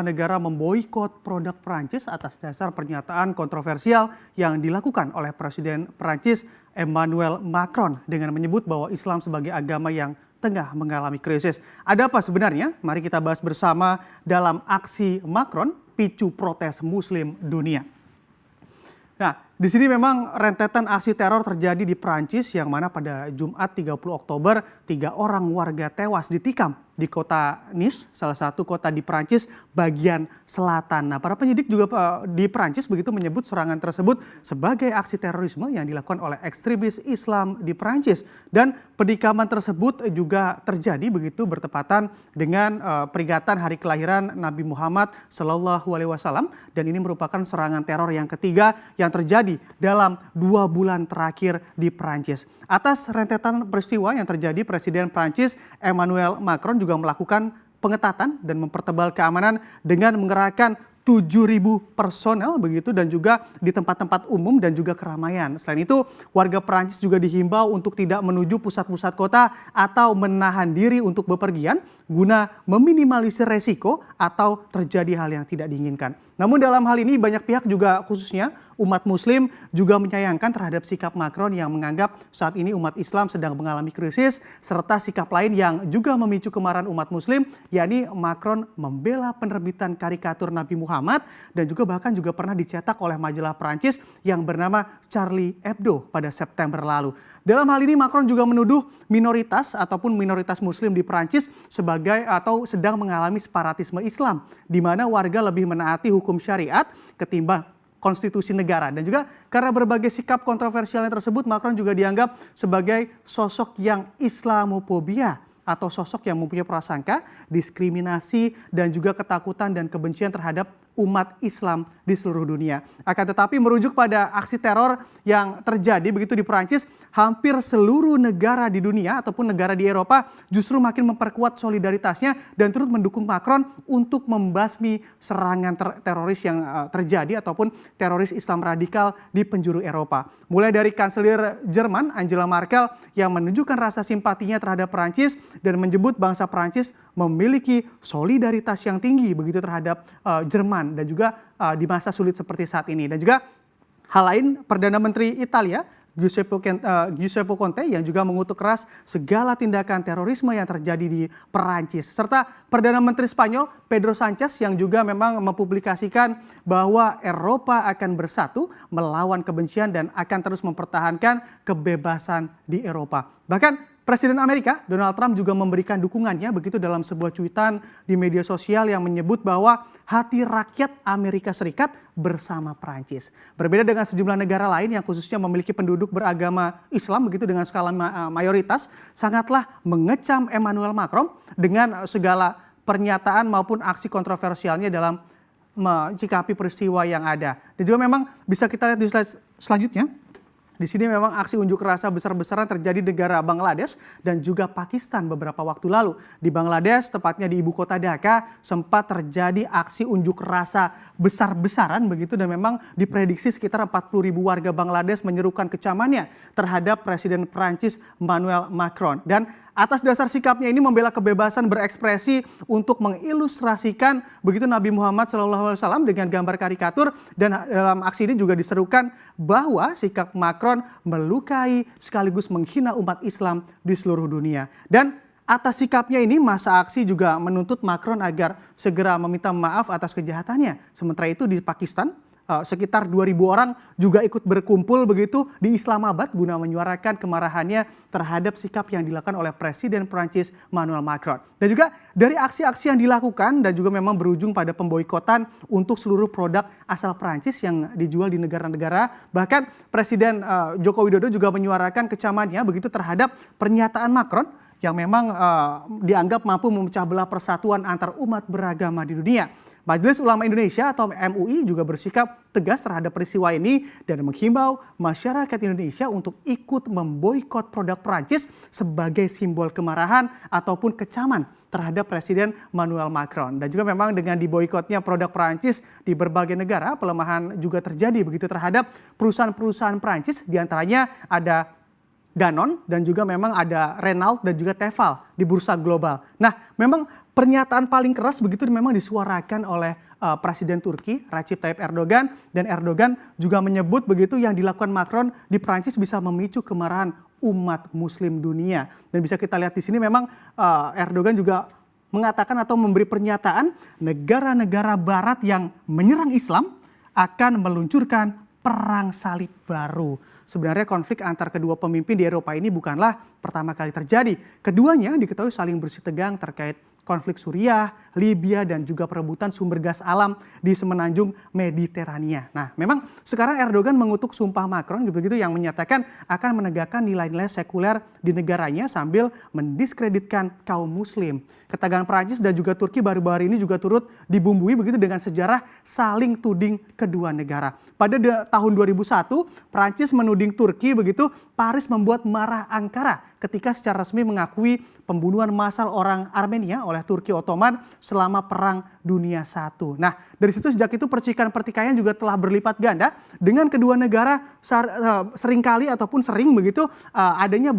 Negara memboikot produk Prancis atas dasar pernyataan kontroversial yang dilakukan oleh Presiden Prancis Emmanuel Macron dengan menyebut bahwa Islam sebagai agama yang tengah mengalami krisis. Ada apa sebenarnya? Mari kita bahas bersama dalam aksi Macron picu protes Muslim dunia. Nah, di sini memang rentetan aksi teror terjadi di Prancis yang mana pada Jumat 30 Oktober 3 orang warga tewas ditikam di kota Nice, salah satu kota di Prancis bagian selatan. Nah, para penyidik juga di Prancis begitu menyebut serangan tersebut sebagai aksi terorisme yang dilakukan oleh ekstremis Islam di Prancis. Dan penikaman tersebut juga terjadi begitu bertepatan dengan peringatan hari kelahiran Nabi Muhammad SAW, dan ini merupakan serangan teror yang ketiga yang terjadi dalam 2 bulan terakhir di Prancis. Atas rentetan peristiwa yang terjadi, Presiden Prancis Emmanuel Macron juga melakukan pengetatan dan mempertebal keamanan dengan mengerahkan 7.000 personel begitu dan juga di tempat-tempat umum dan juga keramaian. Selain itu, warga Prancis juga dihimbau untuk tidak menuju pusat-pusat kota atau menahan diri untuk bepergian guna meminimalisir resiko atau terjadi hal yang tidak diinginkan. Namun dalam hal ini banyak pihak juga khususnya umat Muslim juga menyayangkan terhadap sikap Macron yang menganggap saat ini umat Islam sedang mengalami krisis, serta sikap lain yang juga memicu kemarahan umat Muslim, yakni Macron membela penerbitan karikatur Nabi Muhammad dan juga bahkan juga pernah dicetak oleh majalah Prancis yang bernama Charlie Hebdo pada September lalu. Dalam hal ini Macron juga menuduh minoritas ataupun minoritas Muslim di Prancis sebagai atau sedang mengalami separatisme Islam, di mana warga lebih menaati hukum syariat ketimbang konstitusi negara. Dan juga karena berbagai sikap kontroversialnya tersebut, Macron juga dianggap sebagai sosok yang Islamofobia atau sosok yang mempunyai prasangka, diskriminasi, dan juga ketakutan dan kebencian terhadap umat Islam di seluruh dunia. Akan tetapi merujuk pada aksi teror yang terjadi begitu di Prancis, hampir seluruh negara di dunia ataupun negara di Eropa justru makin memperkuat solidaritasnya dan turut mendukung Macron untuk membasmi serangan teroris yang terjadi ataupun teroris Islam radikal di penjuru Eropa. Mulai dari Kanselir Jerman Angela Merkel yang menunjukkan rasa simpatinya terhadap Prancis dan menyebut bangsa Prancis memiliki solidaritas yang tinggi begitu terhadap Jerman dan juga di masa sulit seperti saat ini. Dan juga hal lain, Perdana Menteri Italia Giuseppe Conte yang juga mengutuk keras segala tindakan terorisme yang terjadi di Perancis. Serta Perdana Menteri Spanyol Pedro Sanchez yang juga memang mempublikasikan bahwa Eropa akan bersatu melawan kebencian dan akan terus mempertahankan kebebasan di Eropa. Bahkan Presiden Amerika Donald Trump juga memberikan dukungannya begitu dalam sebuah cuitan di media sosial yang menyebut bahwa hati rakyat Amerika Serikat bersama Prancis. Berbeda dengan sejumlah negara lain yang khususnya memiliki penduduk beragama Islam begitu dengan skala mayoritas, sangatlah mengecam Emmanuel Macron dengan segala pernyataan maupun aksi kontroversialnya dalam mencikapi peristiwa yang ada. Dan juga memang bisa kita lihat di slide selanjutnya. Di sini memang aksi unjuk rasa besar-besaran terjadi di negara Bangladesh dan juga Pakistan beberapa waktu lalu. Di Bangladesh, tepatnya di ibu kota Dhaka, sempat terjadi aksi unjuk rasa besar-besaran begitu dan memang diprediksi sekitar 40.000 warga Bangladesh menyerukan kecamannya terhadap Presiden Prancis Emmanuel Macron. Dan atas dasar sikapnya ini membela kebebasan berekspresi untuk mengilustrasikan begitu Nabi Muhammad SAW dengan gambar karikatur, dan dalam aksi ini juga diserukan bahwa sikap Macron melukai sekaligus menghina umat Islam di seluruh dunia. Dan atas sikapnya ini masa aksi juga menuntut Macron agar segera meminta maaf atas kejahatannya. Sementara itu di Pakistan, sekitar 2.000 orang juga ikut berkumpul begitu di Islamabad guna menyuarakan kemarahannya terhadap sikap yang dilakukan oleh Presiden Prancis Emmanuel Macron. Dan juga dari aksi-aksi yang dilakukan dan juga memang berujung pada pemboikotan untuk seluruh produk asal Prancis yang dijual di negara-negara. Bahkan Presiden Joko Widodo juga menyuarakan kecamannya begitu terhadap pernyataan Macron yang memang dianggap mampu memecah belah persatuan antar umat beragama di dunia. Majelis Ulama Indonesia atau MUI juga bersikap tegas terhadap peristiwa ini dan menghimbau masyarakat Indonesia untuk ikut memboikot produk Prancis sebagai simbol kemarahan ataupun kecaman terhadap Presiden Emmanuel Macron. Dan juga memang dengan diboikotnya produk Prancis di berbagai negara, pelemahan juga terjadi begitu terhadap perusahaan-perusahaan Prancis, diantaranya ada Danone dan juga memang ada Renault dan juga Tefal di bursa global. Nah, memang pernyataan paling keras begitu memang disuarakan oleh Presiden Turki Recep Tayyip Erdogan, dan Erdogan juga menyebut begitu yang dilakukan Macron di Prancis bisa memicu kemarahan umat muslim dunia. Dan bisa kita lihat di sini memang Erdogan juga mengatakan atau memberi pernyataan negara-negara barat yang menyerang Islam akan meluncurkan perang salib baru. Sebenarnya konflik antar kedua pemimpin di Eropa ini bukanlah pertama kali terjadi. Keduanya diketahui saling bersitegang terkait konflik Suriah, Libya, dan juga perebutan sumber gas alam di semenanjung Mediterania. Nah, memang sekarang Erdogan mengutuk sumpah Macron begitu yang menyatakan akan menegakkan nilai-nilai sekuler di negaranya sambil mendiskreditkan kaum muslim. Ketegangan Prancis dan juga Turki baru-baru ini juga turut dibumbui begitu dengan sejarah saling tuding kedua negara. Pada tahun 2001, Prancis menuding Turki begitu Paris membuat marah Ankara ketika secara resmi mengakui pembunuhan massal orang Armenia oleh Turki Ottoman selama Perang Dunia I. Nah, dari situ sejak itu percikan-pertikaian juga telah berlipat ganda dengan kedua negara seringkali ataupun sering begitu adanya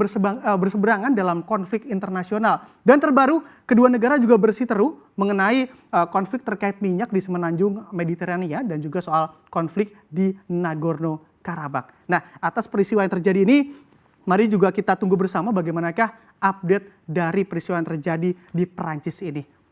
berseberangan dalam konflik internasional. Dan terbaru, kedua negara juga bersiteru mengenai konflik terkait minyak di semenanjung Mediterania dan juga soal konflik di Nagorno-Karabakh. Nah, atas peristiwa yang terjadi ini, mari juga kita tunggu bersama bagaimanakah update dari peristiwa yang terjadi di Prancis ini.